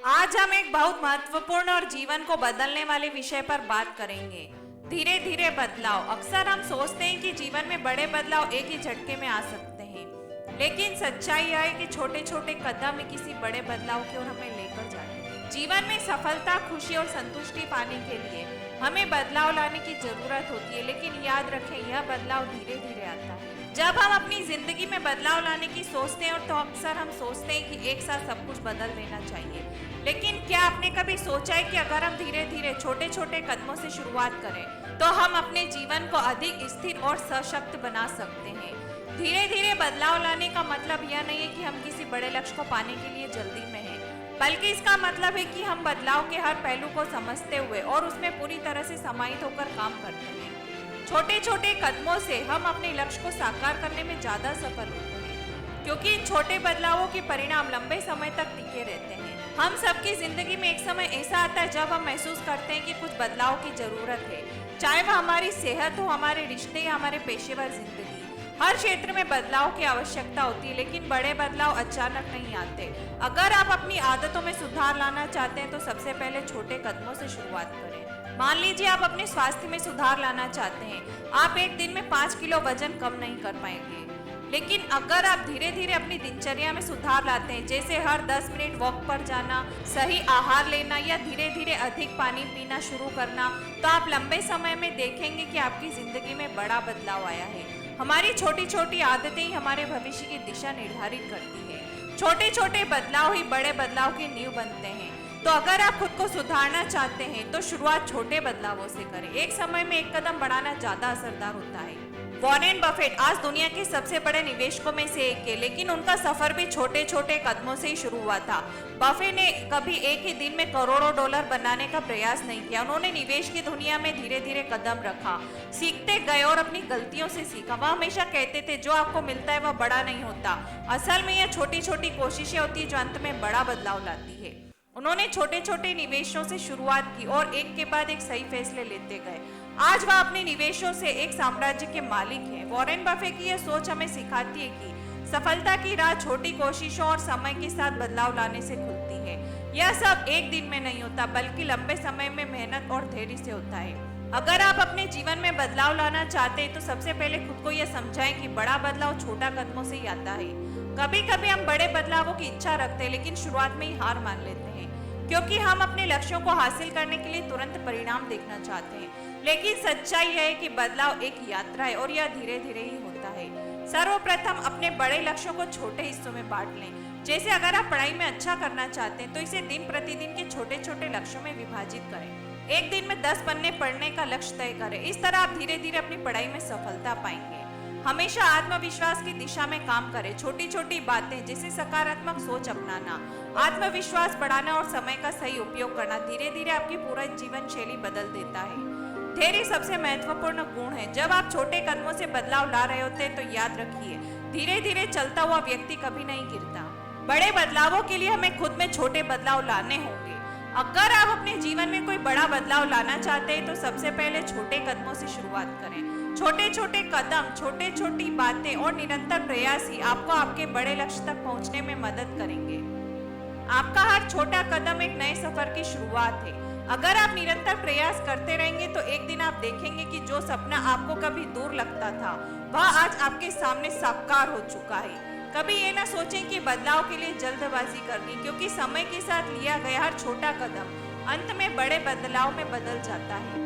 आज हम एक बहुत महत्वपूर्ण और जीवन को बदलने वाले विषय पर बात करेंगे। धीरे धीरे बदलाव। अक्सर हम सोचते हैं कि जीवन में बड़े बदलाव एक ही झटके में आ सकते हैं, लेकिन सच्चाई यह है कि छोटे छोटे कदम ही किसी बड़े बदलाव की ओर हमें लेकर जाते हैं। जीवन में सफलता, खुशी और संतुष्टि पाने के लिए हमें बदलाव लाने की जरूरत होती है, लेकिन याद रखें यह बदलाव धीरे धीरे आता है। जब हम अपनी जिंदगी में बदलाव लाने की सोचते हैं तो अक्सर हम सोचते हैं कि एक साथ सब कुछ बदल देना चाहिए, लेकिन क्या आपने कभी सोचा है कि अगर हम धीरे धीरे छोटे छोटे कदमों से शुरुआत करें तो हम अपने जीवन को अधिक स्थिर और सशक्त बना सकते हैं। धीरे धीरे बदलाव लाने का मतलब यह नहीं है कि हम किसी बड़े लक्ष्य को पाने के लिए जल्दी में हैं, बल्कि इसका मतलब है कि हम बदलाव के हर पहलू को समझते हुए और उसमें पूरी तरह से समाहित होकर काम करते हैं। छोटे छोटे कदमों से हम अपने लक्ष्य को साकार करने में ज्यादा सफल होते हैं, क्योंकि इन छोटे बदलावों के परिणाम लंबे समय तक टिके रहते हैं। हम सबकी जिंदगी में एक समय ऐसा आता है जब हम महसूस करते हैं कि कुछ बदलाव की जरूरत है, चाहे वह हमारी सेहत हो, हमारे रिश्ते या हमारे पेशेवर जिंदगी। हर क्षेत्र में बदलाव की आवश्यकता होती है, लेकिन बड़े बदलाव अचानक नहीं आते। अगर आप अपनी आदतों में सुधार लाना चाहते हैं तो सबसे पहले छोटे कदमों से शुरुआत करें। मान लीजिए आप अपने स्वास्थ्य में सुधार लाना चाहते हैं। आप एक दिन में 5 किलो वजन कम नहीं कर पाएंगे, लेकिन अगर आप धीरे धीरे अपनी दिनचर्या में सुधार लाते हैं, जैसे हर 10 मिनट वॉक पर जाना, सही आहार लेना या धीरे धीरे अधिक पानी पीना शुरू करना, तो आप लंबे समय में देखेंगे कि आपकी जिंदगी में बड़ा बदलाव आया है। हमारी छोटी छोटी आदतें ही हमारे भविष्य की दिशा निर्धारित करती है। छोटे छोटे बदलाव ही बड़े बदलाव की नींव बनते हैं। तो अगर आप खुद को सुधारना चाहते हैं तो शुरुआत छोटे बदलावों से करें। एक समय में एक कदम बढ़ाना ज्यादा असरदार होता है। वॉरेन बफेट आज दुनिया के सबसे बड़े निवेशकों में से एक है, लेकिन उनका सफर भी छोटे छोटे कदमों से ही शुरू हुआ था। बफे ने कभी एक ही दिन में करोड़ों डॉलर बनाने का प्रयास नहीं किया। उन्होंने निवेश की दुनिया में धीरे धीरे कदम रखा, सीखते गए और अपनी गलतियों से सीखा। वह हमेशा कहते थे जो आपको मिलता है वह बड़ा नहीं होता, असल में यह छोटी छोटी कोशिशें होती है जो अंत में बड़ा बदलाव लाती है। उन्होंने छोटे छोटे निवेशों से शुरुआत की और एक के बाद एक सही फैसले लेते गए। आज वह अपने निवेशों से एक साम्राज्य के मालिक हैं। वॉरेन बफे की यह सोच हमें सिखाती है कि सफलता की राह छोटी कोशिशों और समय के साथ बदलाव लाने से खुलती है। यह सब एक दिन में नहीं होता, बल्कि लंबे समय में मेहनत और धैर्य से होता है। अगर आप अपने जीवन में बदलाव लाना चाहते हैं तो सबसे पहले खुद को यह समझाएं कि बड़ा बदलाव छोटा कदमों से ही आता है। कभी कभी हम बड़े बदलावों की इच्छा रखते हैं, लेकिन शुरुआत में ही हार मान लेते हैं, क्योंकि हम अपने लक्ष्यों को हासिल करने के लिए तुरंत परिणाम देखना चाहते हैं। लेकिन सच्चाई यह है कि बदलाव एक यात्रा है और यह धीरे धीरे ही होता है। सर्वप्रथम अपने बड़े लक्ष्यों को छोटे हिस्सों में बांट लें। जैसे अगर आप पढ़ाई में अच्छा करना चाहते हैं तो इसे दिन प्रतिदिन के छोटे छोटे लक्ष्यों में विभाजित करें। एक दिन में 10 पन्ने पढ़ने का लक्ष्य तय करें। इस तरह आप धीरे धीरे अपनी पढ़ाई में सफलता पाएंगे। हमेशा आत्मविश्वास की दिशा में काम करें। छोटी छोटी बातें जैसे सकारात्मक सोच अपनाना, आत्मविश्वास बढ़ाना और समय का सही उपयोग करना धीरे धीरे आपकी पूरा जीवन शैली बदल देता है। धैर्य सबसे महत्वपूर्ण गुण है। जब आप छोटे कदमों से बदलाव ला रहे होते हैं तो याद रखिए, धीरे धीरे चलता हुआ व्यक्ति कभी नहीं गिरता। बड़े बदलावों के लिए हमें खुद में छोटे बदलाव लाने होंगे। अगर आप अपने जीवन में कोई बड़ा बदलाव लाना चाहते हैं तो सबसे पहले छोटे कदमों से शुरुआत करें। छोटे छोटे कदम, छोटे छोटी बातें और निरंतर प्रयास ही आपको आपके बड़े लक्ष्य तक पहुंचने में मदद करेंगे। आपका हर छोटा कदम एक नए सफर की शुरुआत है। अगर आप निरंतर प्रयास करते रहेंगे तो एक दिन आप देखेंगे कि जो सपना आपको कभी दूर लगता था वह आज आपके सामने साकार हो चुका है। कभी ये ना सोचें कि बदलाव के लिए जल्दबाजी करनी, क्योंकि समय के साथ लिया गया हर छोटा कदम अंत में बड़े बदलाव में बदल जाता है।